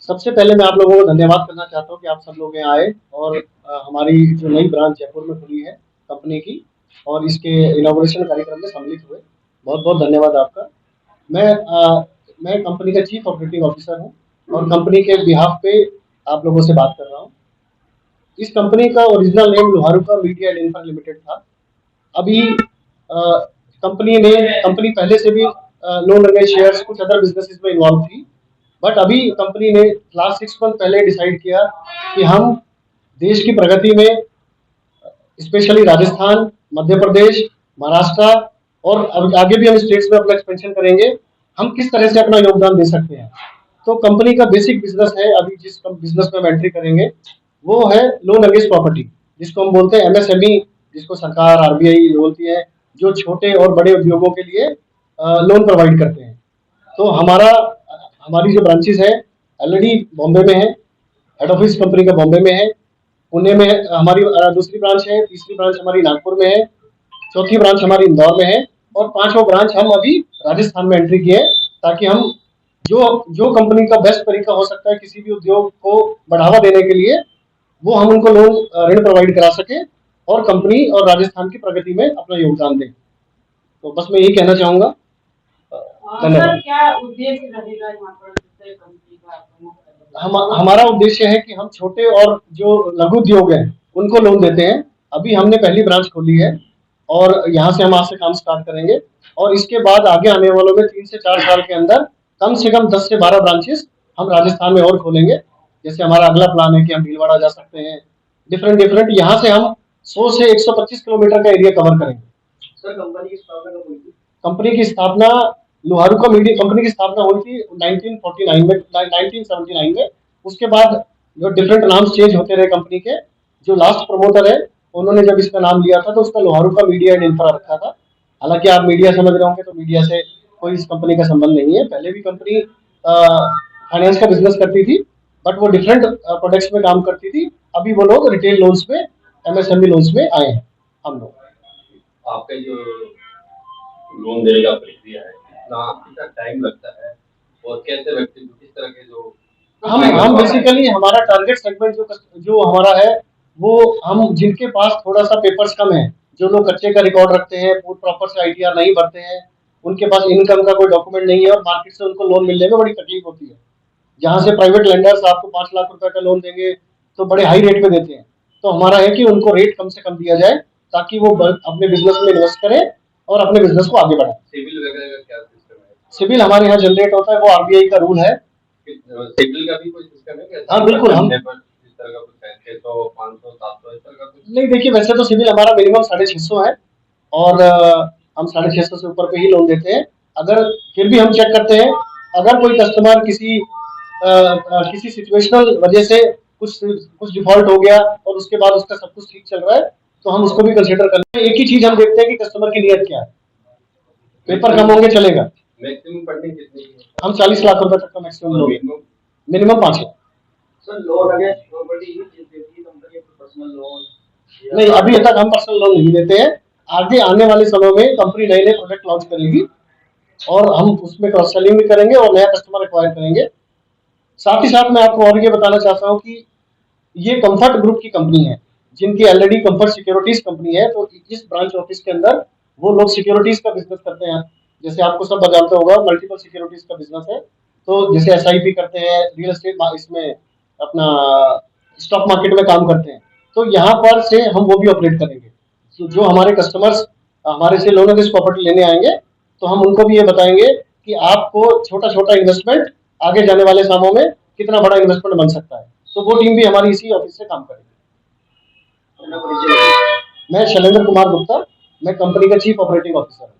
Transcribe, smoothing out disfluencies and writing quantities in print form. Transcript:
सबसे पहले मैं आप लोगों को धन्यवाद करना चाहता हूँ कि आप सब लोग यहाँ आए और हमारी जो नई ब्रांच जयपुर में खुली है कंपनी की और इसके इनॉग्रेशन कार्यक्रम में सम्मिलित हुए। बहुत बहुत धन्यवाद आपका। मैं मैं कंपनी का चीफ ऑपरेटिंग ऑफिसर हूँ और कंपनी के बिहाफ पे आप लोगों से बात कर रहा हूँ। इस कंपनी का original name Loharuka media and infra limited था। अभी कंपनी पहले से भी लोन अगेंस्ट शेयर्स कुछ अदर बिजनेसेस में इन्वॉल्व थी, बट अभी कंपनी ने लास्ट 6 मंथ पहले डिसाइड किया कि हम देश की प्रगति में स्पेशली राजस्थान, मध्य प्रदेश, महाराष्ट्र और आगे भी हम स्टेट्स में अपना एक्सपेंशन करेंगे, हम किस तरह से अपना योगदान दे सकते हैं। तो कंपनी का बेसिक बिजनेस है, अभी जिस बिजनेस में हम एंट्री करेंगे वो है लोन अगेंस्ट प्रॉपर्टी, जिसको हम बोलते हैं एमएसएमई, जिसको सरकार आरबीआई बोलती है, जो छोटे और बड़े उद्योगों के लिए लोन प्रोवाइड करते हैं। तो हमारी जो ब्रांचेस है ऑलरेडी बॉम्बे में है, हेड ऑफिस कंपनी का बॉम्बे में है, पुणे में हमारी दूसरी ब्रांच है, तीसरी ब्रांच हमारी नागपुर में है, चौथी ब्रांच हमारी इंदौर में है और पांचवा ब्रांच हम अभी राजस्थान में एंट्री किए, ताकि हम जो कंपनी का बेस्ट तरीका हो सकता है किसी भी उद्योग को बढ़ावा देने के लिए, वो हम उनको लोन ऋण प्रोवाइड करा सके और कंपनी और राजस्थान की प्रगति में अपना योगदान दें। तो बस मैं यही कहना चाहूंगा। सर, क्या उद्देश्य रहेगा यहाँ पर कंपनी का? हमारा उद्देश्य है कि हम छोटे और जो लघु उद्योग हैं उनको लोन देते हैं। अभी हमने पहली ब्रांच खोली है और यहाँ से हम आज से काम स्टार्ट करेंगे और इसके बाद आगे आने वालों में 3 से 4 साल के अंदर कम से कम 10 से 12 ब्रांचेस हम राजस्थान में और खोलेंगे। जैसे हमारा अगला प्लान है कि हम भीलवाड़ा जा सकते हैं, डिफरेंट यहाँ से हम 100 से 125 किलोमीटर का एरिया कवर करेंगे। सर, कंपनी की स्थापना कब हुई थी? कंपनी की स्थापना लोहारुका मीडिया कंपनी की स्थापना हुई थी 1979 में। उसके बाद जो डिफरेंट नाम चेंज होते रहे कंपनी के, जो लास्ट प्रमोटर है उन्होंने जब इसका नाम लिया था तो उसका लोहारुका मीडिया एंड इंफ्रा रखा था। हालांकि आप मीडिया समझ रहे होंगे तो मीडिया से कोई इस कंपनी का संबंध नहीं है। पहले भी कंपनी फाइनेंस का बिजनेस करती थी, बट वो डिफरेंट प्रोडक्ट्स में काम करती थी। अभी वो लोग रिटेल लोन्स में, एमएसएमई लोन्स में आए हैं हम लोग। आपका जो लोन देने का प्रक्रिया है, कितना टाइम लगता है और कैसे व्यक्ति किस तरह के जो हम बेसिकली हमारा टारगेट सेगमेंट जो हमारा है वो हम जिनके पास थोड़ा सा पेपर्स कम है, जो लोग कच्चे का रिकॉर्ड रखते हैं, प्रॉपर से आईटीआर नहीं भरते हैं, उनके पास इनकम का कोई डॉक्यूमेंट नहीं है और मार्केट से उनको लोन मिलने में बड़ी तकलीफ होती है। जहाँ से प्राइवेट लेंडर्स आपको 5 लाख रुपए का लोन देंगे तो बड़े हाई रेट पे देते हैं। तो हमारा है कि उनको रेट कम से कम दिया जाए ताकि वो अपने बिजनेस में इन्वेस्ट करें और अपने बिजनेस को आगे बढ़ाएं। सिविल वगैरह का क्या सिस्टम है? सिविल हमारे यहाँ जनरेट होता है, वो आरबीआई का रूल है। सिविल का भी कोई सिस्टम है क्या? हाँ बिल्कुल, हम इस तरह का कुछ है 600, 500, 700 इस तरह का कुछ? नहीं, देखिए वैसे तो सिविल हमारा मिनिमम 650 है और हम 650 से ऊपर पे ही लोन देते हैं। अगर फिर भी हम चेक करते हैं, अगर कोई कस्टमर किसी सिचुएशनल वजह से कुछ डिफॉल्ट हो गया और उसके बाद उसका सब कुछ ठीक चल रहा है तो हम उसको भी कंसिडर करते हैं। एक ही चीज हम देखते हैं कि कस्टमर की नीयत क्या है। पेपर कम होंगे चलेगा। मैक्सिमम फंडिंग कितनी है? हम 40 लाख रुपए तक का मैक्सिमम लोन, मिनिमम 5 है। सर, लोन अगेंस्ट प्रॉपर्टी देती है कंपनी पर्सनल लोन? नहीं, अभी तक हम पर्सनल लोन नहीं देते हैं। आगे आने वाले समय में कंपनी नए प्रोडक्ट लॉन्च करेगी और हम उसमें क्रॉस सेलिंग भी करेंगे और नया कस्टमर एक्वायर करेंगे। साथ ही साथ मैं आपको और ये बताना चाहता हूँ कि ये कंफर्ट ग्रुप की कंपनी है, जिनकी ऑलरेडी कंफर्ट सिक्योरिटीज कंपनी है। तो इस ब्रांच ऑफिस के अंदर वो लोग सिक्योरिटीज का बिजनेस करते हैं। जैसे आपको सब जानते होगा, मल्टीपल सिक्योरिटीज का बिजनेस है। तो जैसे एसआईपी करते हैं, रियल एस्टेट इसमें अपना स्टॉक मार्केट में काम करते हैं, तो यहाँ पर से हम वो भी ऑपरेट करेंगे। तो जो हमारे कस्टमर्स हमारे से लोन अगेंस्ट प्रॉपर्टी लेने आएंगे तो हम उनको भी ये बताएंगे कि आपको छोटा छोटा इन्वेस्टमेंट आगे जाने वाले सालों में कितना बड़ा इन्वेस्टमेंट बन सकता है। तो वो टीम भी हमारी इसी ऑफिस से काम करेगी। मैं शैलेंद्र कुमार गुप्ता, मैं कंपनी का चीफ ऑपरेटिंग ऑफिसर हूँ।